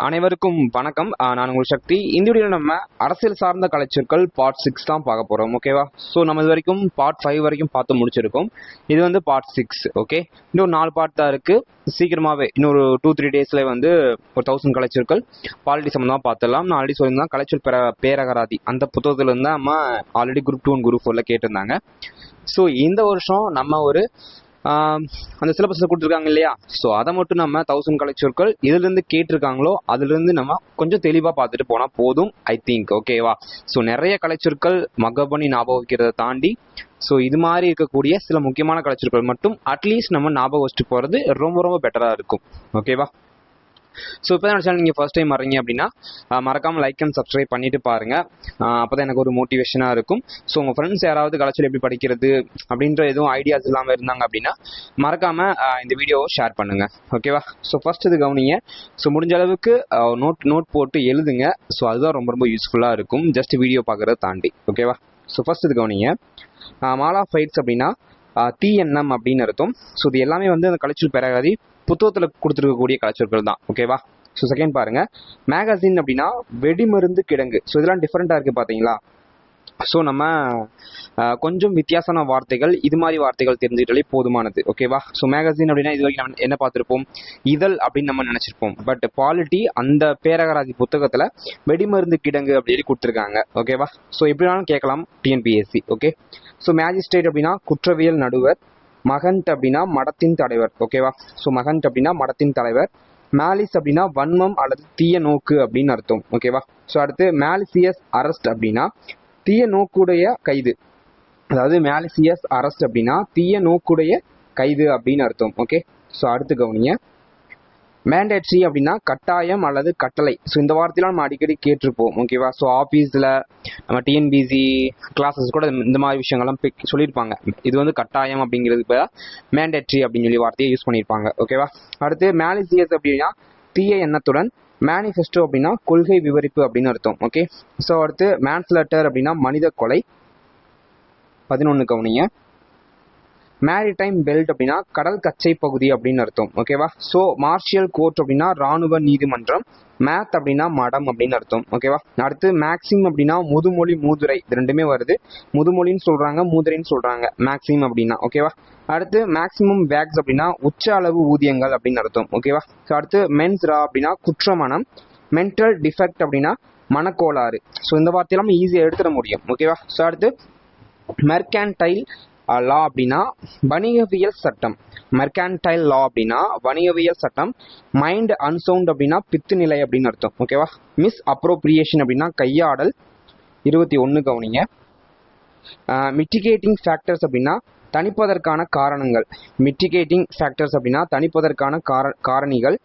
அனைவருக்கும் வணக்கம். நான் உங்கள் சக்தி. இந்த வீடியோவில் நம்ம அரசியல் சார்ந்த கலைச்சொற்கள் பார்ட் 6 தான் பார்க்க போகிறோம். ஓகேவா? ஸோ நம்ம இது வரைக்கும் பார்ட் 5 வரைக்கும் பார்த்து முடிச்சிருக்கோம். இது வந்து பார்ட் 6. ஓகே, இன்னும் 4 பார்ட் தான் இருக்குது. சீக்கிரமாகவே இன்னொரு 2-3 டேஸில் வந்து ஒரு 1000 கலைச்சொற்கள் பாலிட்டி சம்மந்தமாக பார்த்துடலாம். நான் ஆல்ரெடி சொல்லியிருந்தேன், கலைச்சொல் பேரகராதி அந்த புத்தகத்தில் இருந்தால் நம்ம ஆல்ரெடி குரூப் 2 அண்ட் குரூப் 4 கேட்டிருந்தாங்க. ஸோ இந்த வருஷம் நம்ம ஒரு அந்த சிலபஸில் கொடுத்துருக்காங்க இல்லையா, ஸோ அதை மட்டும் நம்ம 1000 கலைச்சொற்கள் இதிலிருந்து கேட்டிருக்காங்களோ அதிலிருந்து நம்ம கொஞ்சம் தெளிவாக பார்த்துட்டு போனால் போதும், ஐ திங்க். ஓகேவா? ஸோ நிறைய கலைச்சொற்கள் மக்கப் பண்ணி ஞாபகம் வைக்கிறத தாண்டி ஸோ இது மாதிரி இருக்கக்கூடிய சில முக்கியமான கலைச்சொற்கள் மட்டும் அட்லீஸ்ட் நம்ம ஞாபகம் வச்சுட்டு போகிறது ரொம்ப ரொம்ப பெட்டராக இருக்கும். ஓகேவா? ஸோ இப்போ தான் சேனல் நீங்கள் ஃபர்ஸ்ட் டைம் வரீங்க அப்படின்னா மறக்காமல் லைக் அண்ட் சப்ஸ்கிரைப் பண்ணிட்டு பாருங்கள். அப்போ தான் எனக்கு ஒரு மோட்டிவேஷனாக இருக்கும். ஸோ உங்கள் ஃப்ரெண்ட்ஸ் யாராவது கலைச்சொல் எப்படி படிக்கிறது அப்படின்ற எதுவும் ஐடியாஸ் இல்லாமல் இருந்தாங்க அப்படின்னா மறக்காமல் இந்த வீடியோவை ஷேர் பண்ணுங்கள். ஓகேவா? ஸோ ஃபர்ஸ்ட் இது கவனிங்க. ஸோ முடிஞ்ச அளவுக்கு நோட் போட்டு எழுதுங்க. ஸோ அதுதான் ரொம்ப ரொம்ப யூஸ்ஃபுல்லாக இருக்கும், ஜஸ்ட் வீடியோ பார்க்குறத தாண்டி. ஓகேவா? ஸோ ஃபர்ஸ்ட் இது கவனிங்க. மாலா ஃபைட்ஸ் அப்படின்னா TNM அப்படின்னு அர்த்தம். ஸோ இது எல்லாமே வந்து அந்த கலைச்சொல் பேரகராதி புத்தகத்தில் கொடுத்துருக்கக்கூடிய கலைச்சொற்கள் தான். ஓகேவா? ஸோ செகண்ட் பாருங்க, மேகசின் அப்படின்னா வெடிமருந்து கிடங்கு. ஸோ இதெல்லாம் டிஃப்ரெண்ட்டாக இருக்குது பார்த்தீங்களா? ஸோ நம்ம கொஞ்சம் வித்தியாசமான வார்த்தைகள், இது மாதிரி வார்த்தைகள் தெரிஞ்சுக்கிட்டாலே போதுமானது. ஓகேவா? ஸோ மேகசின் அப்படின்னா இது வரைக்கும் நம்ம என்ன பார்த்துருப்போம், இதழ் அப்படின்னு நம்ம நினச்சிருப்போம். பட் பாலிட்டி அந்த பேரகராதி புத்தகத்தில் வெடிமருந்து கிடங்கு அப்படின்னு கொடுத்துருக்காங்க. ஓகேவா? ஸோ எப்படினாலும் கேட்கலாம் TNPSC. ஓகே, ஸோ மேஜிஸ்ட்ரேட் அப்படின்னா குற்றவியல் நடுவர். மகன்ட் அப்படின்னா மடத்தின் தலைவர். ஓகேவா? ஸோ மகன்ட் அப்படின்னா மடத்தின் தலைவர். மேலிஸ் அப்படின்னா வன்மம் அல்லது தீய நோக்கு அப்படின்னு அர்த்தம். ஓகேவா? ஸோ அடுத்து மேலிசியஸ் அரெஸ்ட் அப்படின்னா தீய நோக்குடைய கைது. அதாவது மேலிசியஸ் அரெஸ்ட் அப்படின்னா தீய நோக்குடைய கைது அப்படின்னு அர்த்தம். ஓகே, ஸோ அடுத்து கவனிங்க. மேண்டேட்ரி அப்படின்னா கட்டாயம் அல்லது கட்டளை. ஸோ இந்த வார்த்தையெல்லாம் நம்ம அடிக்கடி கேட்டிருப்போம். ஓகேவா? ஸோ ஆஃபீஸில் நம்ம TNPSC கிளாஸஸ் கூட இந்த மாதிரி விஷயங்கள்லாம் சொல்லியிருப்பாங்க. இது வந்து கட்டாயம் அப்படிங்கிறது இப்போ மேண்டேட்ரி அப்படின்னு சொல்லி வார்த்தையை யூஸ் பண்ணியிருப்பாங்க. ஓகேவா? அடுத்து மேலிசியஸ் அப்படின்னா தீய எண்ணத்துடன். மேனிஃபெஸ்டோ அப்படின்னா கொள்கை விவரிப்பு அப்படின்னு அர்த்தம். ஓகே, ஸோ அடுத்து மேன்ஸ்லட்டர் அப்படின்னா மனித கொலை. 11 கவனிங்க. மேரிடைம் பெல்ட் அப்படின்னா கடல் கச்சை பகுதி அப்படின்னு அர்த்தம். ஓகேவா? ஸோ மார்ஷியல் கோர்ட் அப்படின்னா ராணுவ நீதிமன்றம். மேத் அப்படின்னா மடம் அப்படின்னு அர்த்தம். ஓகேவா? அடுத்து மேக்சிம் அப்படின்னா முதுமொழி மூதுரை. இது ரெண்டுமே வருது, முதுமொழின்னு சொல்றாங்க, மூதுரைன்னு சொல்றாங்க மேக்சிம் அப்படின்னா. ஓகேவா? அடுத்து மேக்சிமம் வேக்ஸ் அப்படின்னா உச்ச அளவு ஊதியங்கள் அப்படின்னு அர்த்தம். ஓகேவா? ஸோ அடுத்து மென்ஸ்ரா அப்படின்னா குற்றமனம். மென்டல் டிஃபெக்ட் அப்படின்னா மனக்கோளாறு. ஸோ இந்த வார்த்தையெல்லாம் ஈஸியாக எடுத்துட முடியும். ஓகேவா? ஸோ அடுத்து மெர்கான்டைல் லா அப்படின்னா வணிகவியல் சட்டம். மெர்கான்டைல் லா அப்படின்னா வணிகவியல் சட்டம். மைண்ட் அன்சவுண்ட் அப்படின்னா பித்து நிலை அப்படின்னு அர்த்தம். ஓகேவா? மிஸ் அப்ரோப்ரியேஷன் அப்படின்னா கையாடல். 21 கவனிங்க. மிட்டிகேட்டிங் ஃபேக்டர்ஸ் அப்படின்னா தணிப்பதற்கான காரணங்கள். மிட்டிகேட்டிங் ஃபேக்டர்ஸ் அப்படின்னா தணிப்பதற்கான காரணிகள்.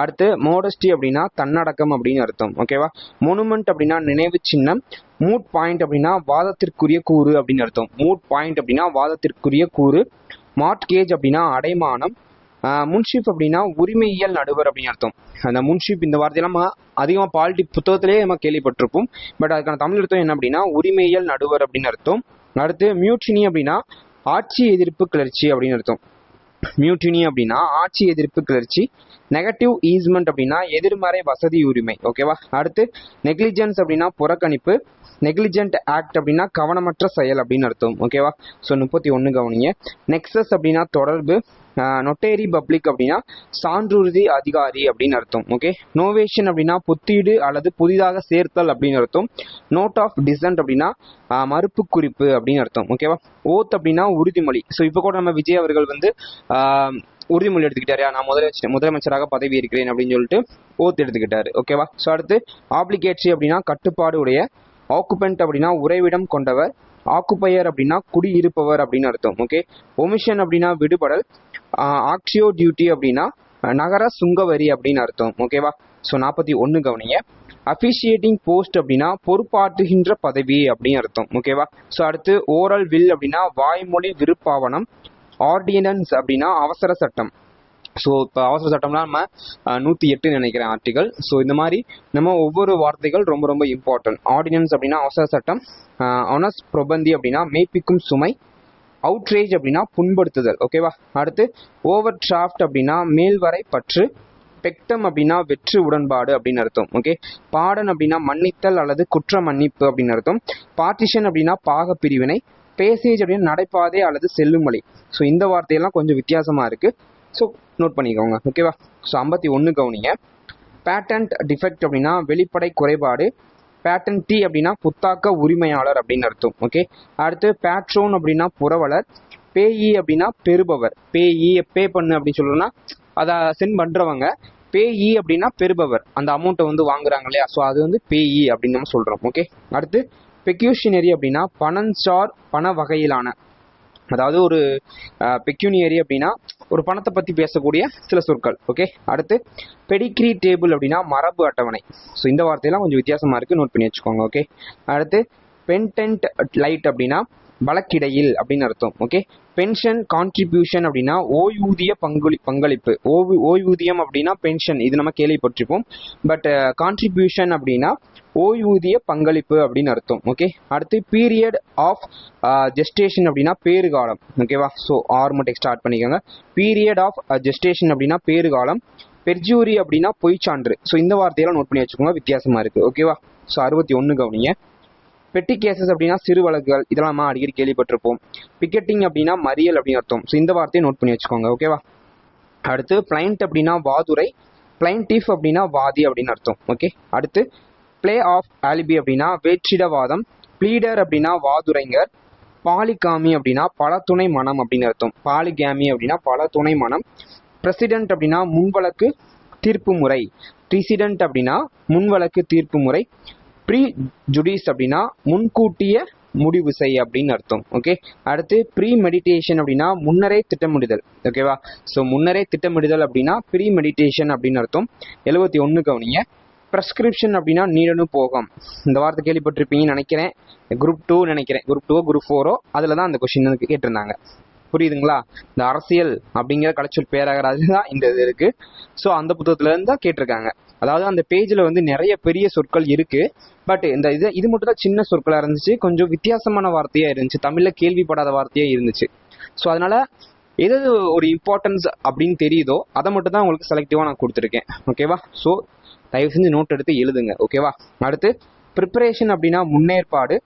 அடுத்து மோடஸ்டி அப்படின்னா தன்னடக்கம் அப்படின்னு அர்த்தம். ஓகேவா? மொனுமெண்ட் அப்படின்னா நினைவு சின்னம். மூட் பாயிண்ட் அப்படின்னா வாதத்திற்குரிய கூறு அப்படின்னு அர்த்தம். மூட் பாயிண்ட் அப்படின்னா வாதத்திற்குரிய கூறு. மார்ட்கேஜ் அப்படின்னா அடைமானம். முன்ஷிப் அப்படின்னா உரிமையியல் நடுவர் அப்படின்னு அர்த்தம். அந்த முன்ஷிப் இந்த வார்த்தையெல்லாம் அதிகமாக பாலிட்டி புத்தகத்திலேயே நம்ம கேள்விப்பட்டிருப்போம். பட் அதுக்கான தமிழ் அர்த்தம் என்ன அப்படின்னா உரிமையியல் நடுவர் அப்படின்னு அர்த்தம். அடுத்து மியூட்டினி அப்படின்னா ஆட்சி எதிர்ப்பு கிளர்ச்சி அப்படின்னு அர்த்தம். மியூட்டினி அப்படின்னா ஆட்சி எதிர்ப்பு கிளர்ச்சி. நெகட்டிவ் ஈஸ்மெண்ட் அப்படின்னா எதிர்மறை வசதி உரிமை. ஓகேவா? அடுத்து நெக்லிஜென்ஸ் அப்படின்னா புறக்கணிப்பு. நெக்லிஜென்ட் ஆக்ட் அப்படின்னா கவனமற்ற செயல் அப்படின்னு அர்த்தம். ஓகேவா? ஸோ 31 கவனிங்க. நெக்ஸஸ் அப்படின்னா தொடர்பு. நொட்டேரி பப்ளிக் அப்படின்னா சான்றுறுதி அதிகாரி அப்படின்னு அர்த்தம். ஓகே, நோவேஷன் அப்படின்னா புத்தீடு அல்லது புதிதாக சேர்த்தல் அப்படின்னு அர்த்தம். நோட் ஆஃப் டிசன்ட் அப்படின்னா மறுப்பு குறிப்பு அப்படின்னு அர்த்தம். ஓகேவா? ஓத் அப்படின்னா உறுதிமொழி. ஸோ இப்போ கூட நம்ம விஜய் அவர்கள் வந்து உறுதிமொழி எடுத்துக்கிட்டாரு, நான் முதலமைச்சராக பதவி இருக்கிறேன் அப்படின்னு சொல்லிட்டு ஓத் எடுத்துக்கிட்டாரு. ஓகேவா? ஸோ அடுத்து ஆப்ளிகேட்ரி அப்படின்னா கட்டுப்பாடு உடைய. ஆக்குபென்ட் அப்படின்னா உறைவிடம் கொண்டவர். ஆக்குப்பையர் அப்படின்னா குடியிருப்பவர் அப்படின்னு அர்த்தம். ஓகே, ஒமிஷன் அப்படின்னா விடுபடல். ஆக்சியோ டியூட்டி அப்படின்னா நகர சுங்கவரி அப்படின்னு அர்த்தம். ஓகேவா? ஸோ 41 கவனிங்க. அஃபிஷியேட்டிங் போஸ்ட் அப்படின்னா பொறுப்பாற்றுகின்ற பதவி அப்படின்னு அர்த்தம். ஓகேவா? ஸோ அடுத்து ஓரல் வில் அப்படின்னா வாய்மொழி விருப்பாவனம். ஆர்டினன்ஸ் அப்படின்னா அவசர சட்டம். ஸோ இப்போ அவசர சட்டம்லாம் நம்ம 108 நினைக்கிறேன் ஆர்டிகல். ஸோ இந்த மாதிரி நம்ம ஒவ்வொரு வார்த்தைகள் ரொம்ப ரொம்ப இம்பார்ட்டன்ட். ஆர்டினன்ஸ் அப்படின்னா அவசர சட்டம். ஆனஸ் பிரபந்தி அப்படின்னா மெய்ப்பிக்கும் சுமை. அவுட்ரேஜ் அப்படின்னா புண்படுத்துதல். ஓகேவா? அடுத்து ஓவர் டிராஃப்ட் அப்படின்னா மேல்வரை பற்று. பெக்டம் அப்படின்னா வெற்று உடன்பாடு அப்படின்னு அர்த்தம். ஓகே, பாடன் அப்படின்னா மன்னித்தல் அல்லது குற்ற மன்னிப்பு அப்படின்னு அர்த்தம். பார்ட்டிஷன் அப்படின்னா பாக பிரிவினை. பேசேஜ் அப்படின்னா நடைபாதை அல்லது செல்லும் வழி. ஸோ இந்த வார்த்தையெல்லாம் கொஞ்சம் வித்தியாசமா இருக்கு. ஸோ நோட் பண்ணிக்கோங்க. ஓகேவா? ஸோ 51 கவனிங்க. பேட்டன்ட் டிஃபெக்ட் அப்படின்னா வெளிப்படை குறைபாடு. பேட்டன்டி அப்படின்னா புத்தாக்க உரிமையாளர் அப்படின்னு அர்த்தம். ஓகே, அடுத்து பேட்ரோன் அப்படின்னா புரவலர். பேஇ அப்படின்னா பெறுபவர். பே பண்ணு அப்படின்னு சொல்லணும்னா அதை சென்ட் பண்றவங்க. பேஇ அப்படின்னா பெறுபவர், அந்த அமௌண்ட்டை வந்து வாங்குறாங்க இல்லையா, ஸோ அது வந்து பேஇ அப்படின்னு நம்ம சொல்றோம். ஓகே, அடுத்து பெக்யூஷனரி அப்படின்னா பணஞ்சார் பண வகையிலான, அதாவது ஒரு பெக்யூனியரி அப்படின்னா ஒரு பணத்தை பத்தி பேசக்கூடிய சில சொற்கள். ஓகே, அடுத்து பெடிகிரி டேபிள் அப்படின்னா மரபு அட்டவணை. ஸோ இந்த வார்த்தையெல்லாம் கொஞ்சம் வித்தியாசமா இருக்கு, நோட் பண்ணி வச்சுக்கோங்க. ஓகே, அடுத்து பென்டென்ட் லைட் அப்படின்னா வழக்கிடையில் அப்படின்னு அர்த்தம். ஓகே, பென்ஷன் கான்ட்ரிபியூஷன் அப்படின்னா ஓய்வூதிய பங்களிப்பு. ஓய்வூதியம் அப்படின்னா பென்ஷன், இது நம்ம கேள்விப்பட்டிருப்போம். பட் கான்ட்ரிபியூஷன் அப்படின்னா ஓய்வூதிய பங்களிப்பு அப்படின்னு அர்த்தம். ஓகே, அடுத்து பீரியட் ஆஃப் ஜெஸ்டேஷன் அப்படின்னா பேறுகாலம். ஓகேவா? ஸோ ஆர் மட்டும் ஸ்டார்ட் பண்ணிக்கோங்க. பீரியட் ஆஃப் ஜெஸ்டேஷன் அப்படின்னா பேறுகாலம். பெர்ஜூரி அப்படின்னா பொய்ச்சான்று. ஸோ இந்த வார்த்தையெல்லாம் நோட் பண்ணி வச்சுக்கோங்க, வித்தியாசமா இருக்கு. ஓகேவா? ஸோ 61 கவனிங்க. பெட்டி கேசஸ் அப்படின்னா சிறு வழக்குகள், இதெல்லாம் நம்ம அடிக்கடி கேள்விப்பட்டிருப்போம். பிக்கெட்டிங் அப்படின்னா மறியல் அப்படின்னு அர்த்தம். ஸோ இந்த வார்த்தையை நோட் பண்ணி வச்சுக்கோங்க. ஓகேவா? அடுத்து பிளைண்ட் அப்படின்னா வாதுரை. பிளைண்டிஃப் அப்படின்னா வாதி அப்படின்னு அர்த்தம். ஓகே, அடுத்து பிளே ஆஃப் ஆலிபி அப்படின்னா வேற்றிடவாதம். ப்ளீடர் அப்படின்னா வாதுரைஞர். பாலிகாமி அப்படின்னா பல துணை மனம் அப்படின்னு அர்த்தம். பாலிகாமி அப்படின்னா பல துணை மனம். பிரசிடென்ட் அப்படின்னா முன்வழக்கு தீர்ப்பு முறை. ப்ரிசிடென்ட் அப்படின்னா முன்வழக்கு தீர்ப்பு முறை. ப்ரீ ஜுடிஸ் அப்படின்னா முன்கூட்டிய முடிவு செய் அப்படின்னு அர்த்தம். ஓகே, அடுத்து ப்ரீ மெடிடேஷன் அப்படின்னா முன்னரே திட்டமிடுதல். ஓகேவா? ஸோ முன்னரே திட்டமிடுதல் அப்படின்னா ப்ரீ மெடிடேஷன் அப்படின்னு அர்த்தம். 71 கவனிங்க. ப்ரெஸ்கிரிப்ஷன் அப்படின்னா நீடனு போகம். இந்த வார்த்தை கேள்விப்பட்டிருப்பீங்கன்னு நினைக்கிறேன். குரூப் 2 நினைக்கிறேன், குரூப் 2 குரூப் 4 அதில் தான் அந்த கொஸ்டின் கேட்டிருந்தாங்க. புரியுதுங்களா? இந்த அரசியல் அப்படிங்கிற கலைச்சொல் பேரகராஜ் தான் இந்த இது இருக்கு. ஸோ அந்த புத்தகத்துல இருந்து தான் கேட்டிருக்காங்க. அதாவது அந்த பேஜ்ல வந்து நிறைய பெரிய சொற்கள் இருக்கு. பட் இந்த இது மட்டும் தான் சின்ன சொற்களா இருந்துச்சு, கொஞ்சம் வித்தியாசமான வார்த்தையா இருந்துச்சு, தமிழ்ல கேள்விப்படாத வார்த்தையா இருந்துச்சு. ஸோ அதனால எது ஒரு இம்பார்ட்டன்ஸ் அப்படின்னு தெரியுதோ அதை மட்டும் தான் உங்களுக்கு செலக்டிவா நான் கொடுத்துருக்கேன். ஓகேவா? ஸோ தயவு செஞ்சு நோட் எடுத்து எழுதுங்க. ஓகேவா? அடுத்து ப்ரிப்பரேஷன் அப்படின்னா முன்னேற்பாடு.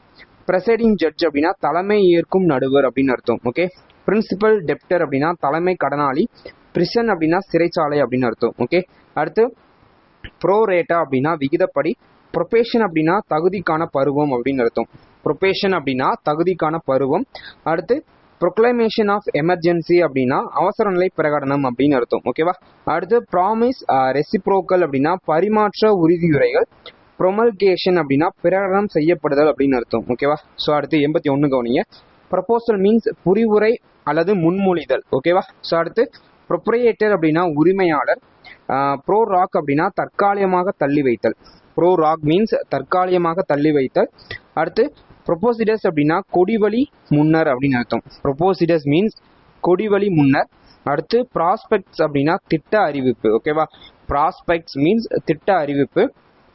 ப்ரெசைடிங் ஜட்ஜ் அப்படின்னா தலைமை ஏற்கும் நடுவர் அப்படின்னு அர்த்தம். ஓகே, பிரின்சிபல் டெப்டர் அப்படின்னா தலைமை கடனாளி. பிரிசன் அப்படின்னா சிறைச்சாலை அப்படின்னு அர்த்தம். ஓகே, அடுத்து ப்ரோரேட்டா அப்படின்னா விகிதப்படி. ப்ரொபேஷன் அப்படின்னா தகுதிக்கான பருவம் அப்படின்னு அர்த்தம். ப்ரொபேஷன் அப்படின்னா தகுதிக்கான பருவம். அடுத்து ப்ரொக்ளைமேஷன் ஆஃப் எமர்ஜென்சி அப்படின்னா அவசர நிலை பிரகடனம் அப்படின்னு அர்த்தம். ஓகேவா? அடுத்து ப்ராமிஸ் ரெசிப்ரோக்கல் அப்படின்னா பரிமாற்ற உறுதியுரைகள். ப்ரொமல்கேஷன் அப்படின்னா பிரகடனம் செய்யப்படுதல் அப்படின்னு அர்த்தம். ஓகேவா? ஸோ அடுத்து 81 கவனிங்க. ப்ரொபோசல் மீன்ஸ் புரிவுரை அல்லது முன்மொழிதல். ஓகேவா? ஸோ அடுத்து ப்ரொப்ரையேட்டர் அப்படின்னா உரிமையாளர். ப்ரோ ராக் அப்படின்னா தற்காலிகமாக தள்ளி வைத்தல். ப்ரோ ராக் மீன்ஸ் தற்காலிகமாக தள்ளி வைத்தல். அடுத்து ப்ரொபோசிடஸ் அப்படின்னா கொடிவழி முன்னர் அப்படின்னு அர்த்தம். ப்ரொபோசிடஸ் மீன்ஸ் கொடிவழி முன்னர். அடுத்து ப்ராஸ்பெக்ட்ஸ் அப்படின்னா திட்ட அறிவிப்பு. ஓகேவா? ப்ராஸ்பெக்ட்ஸ் மீன்ஸ் திட்ட அறிவிப்பு.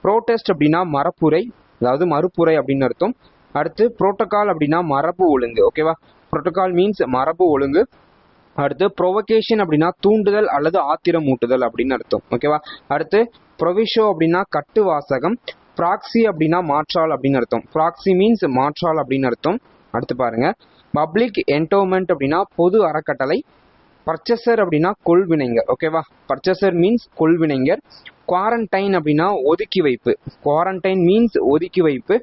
ப்ரோட்டெஸ்ட் அப்படின்னா மரப்புரை, அதாவது மறுப்புரை அப்படின்னு அர்த்தம். அடுத்து புரோட்டோகால் அப்படின்னா மரபு ஒழுங்கு. ஓகேவா? புரோட்டோகால் மீன்ஸ் மரபு ஒழுங்கு. அடுத்து ப்ரொவகேஷன் அப்படின்னா தூண்டுதல் அல்லது ஆத்திரம் ஊட்டுதல் அப்படின்னு அர்த்தம். ஓகேவா? அடுத்து ப்ரொவிஷோ அப்படின்னா கட்டு வாசகம். ப்ராக்சி அப்படின்னா மாற்றாள் அப்படின்னு அர்த்தம். ப்ராக்சி மீன்ஸ் மாற்றாள் அப்படின்னு அர்த்தம். அடுத்து பாருங்க, பப்ளிக் என்டோமெண்ட் அப்படின்னா பொது அறக்கட்டளை. பர்ச்சசர் அப்படின்னா கொள்வினைஞர். ஓகேவா? பர்ச்சசர் மீன்ஸ் கொள்வினைஞர். குவாரண்டைன் அப்படின்னா ஒதுக்கி வைப்பு. குவாரண்டைன் மீன்ஸ் ஒதுக்கி வைப்பு.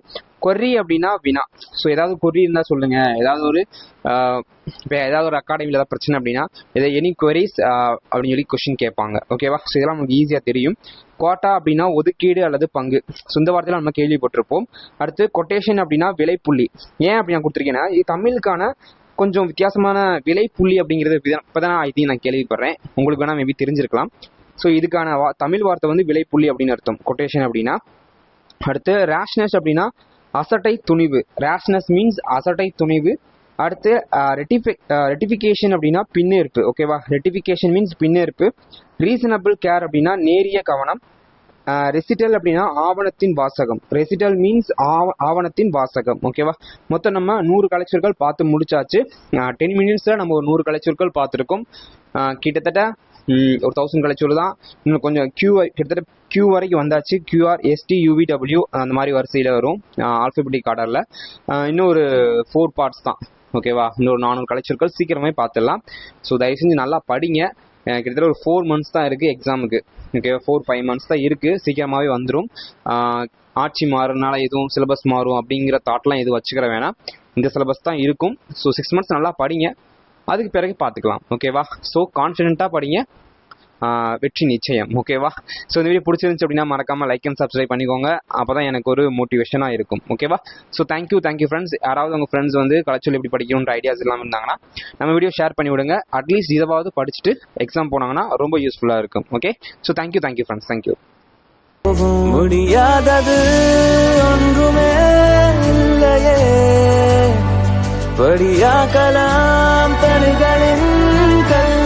கொர்ரி அப்படின்னா வினா. ஸோ ஏதாவது கொர்ரி இருந்தா சொல்லுங்க. ஏதாவது ஒரு இப்போ ஏதாவது ஒரு அகாடமியில் ஏதாவது பிரச்சனை அப்படின்னா இதை எனி கொரிஸ் அப்படின்னு சொல்லி கொஸ்டின் கேட்பாங்க. ஓகேவா? ஸோ இதெல்லாம் நமக்கு ஈஸியாக தெரியும். குவாட்டா அப்படின்னா ஒதுக்கீடு அல்லது பங்கு. ஸோ இந்த வார்த்தையில நம்ம கேள்விப்பட்டிருப்போம். அடுத்து கொட்டேஷன் அப்படின்னா விலைப்புள்ளி. ஏன் அப்படி நான் கொடுத்துருக்கேன்னா இது தமிழுக்கான கொஞ்சம் வித்தியாசமான விலைப்புள்ளி அப்படிங்கிறது இப்போதான் ஐ திங்க் நான் கேள்விப்படுறேன். உங்களுக்கு வேணா மேபி தெரிஞ்சிருக்கலாம். ஸோ இதுக்கான தமிழ் வார்த்தை வந்து விலைப்புள்ளி அப்படின்னு அர்த்தம், கொட்டேஷன் அப்படின்னா. அடுத்து ரேஷ்னஸ் அப்படின்னா அசட்டை துணிவு. ரேஷ்னஸ் மீன்ஸ் அசட்டை துணிவு. அடுத்து ரெட்டிஃபிகேஷன் அப்படின்னா பின்னேற்பு. ஓகேவா? ரெட்டிஃபிகேஷன் மீன்ஸ் பின்னேற்பு. ரீசனபிள் கேர் அப்படின்னா நேரிய கவனம். ரெசிட்டல் அப்படின்னா ஆவணத்தின் வாசகம். ரெசிட்டல் மீன்ஸ் ஆவணத்தின் வாசகம். ஓகேவா? மொத்தம் நம்ம 100 கலைச்சொற்கள் பார்த்து முடிச்சாச்சு. 10 மினிட்ஸ்ல நம்ம ஒரு 100 கலைச்சொற்கள் பார்த்துருக்கோம். கிட்டத்தட்ட ஒரு 1000 கலைச்சொல் தான். இன்னும் கொஞ்சம் கிட்டத்தட்ட Q வரைக்கும் வந்தாச்சு. QR ST UVW அந்த மாதிரி வரிசையில் வரும் ஆல்ஃபபெட்டிக் ஆர்டரில். இன்னும் ஒரு 4 பார்ட்ஸ் தான். ஓகேவா, இன்னொரு 400 கலைச்சொற்கள் சீக்கிரமே பார்த்துடலாம். ஸோ தயவு செஞ்சு நல்லா படிங்க. கிட்டத்தட்ட ஒரு 4 months தான் இருக்குது எக்ஸாமுக்கு. ஓகேவா, 4-5 months தான் இருக்குது. சீக்கிரமாகவே வந்துடும். ஆட்சி மாறுறதுனால எதுவும் சிலபஸ் மாறும் அப்படிங்கிற தாட்லாம் எதுவும் வச்சுக்கிற வேணாம். இந்த சிலபஸ் தான் இருக்கும். ஸோ 6 months நல்லா படிங்க, அதுக்கு பிறகு பார்த்துக்கலாம். ஓகேவா, ஸோ கான்ஃபிடென்ட்டாக படிங்க, வெற்றி நிச்சயம். ஓகேவா, ஸோ இந்த வீடியோ பிடிச்சிருந்துச்சு அப்படின்னா மறக்காமல் லைக் அண்ட் சப்ஸ்கிரைப் பண்ணிக்கோங்க. அப்போ தான் எனக்கு ஒரு மோட்டிவேஷனாக இருக்கும். ஓகேவா, ஸோ தேங்க்யூ ஃப்ரெண்ட்ஸ். யாராவது உங்கள் ஃப்ரெண்ட்ஸ் வந்து கலைச்சொல் எப்படி படிக்கணுன்ற ஐடியாஸ் இல்லாமல் இருந்தாங்கன்னா நம்ம வீடியோ ஷேர் பண்ணி விடுங்க. அட்லீஸ்ட் இதாவது படிச்சுட்டு எக்ஸாம் போனாங்கன்னா ரொம்ப யூஸ்ஃபுல்லாக இருக்கும். Okay, so thank you friends. Thank you. முடியாதது ஒன்றுமே இல்லையே, படியாக்கலாம் தனிகளின்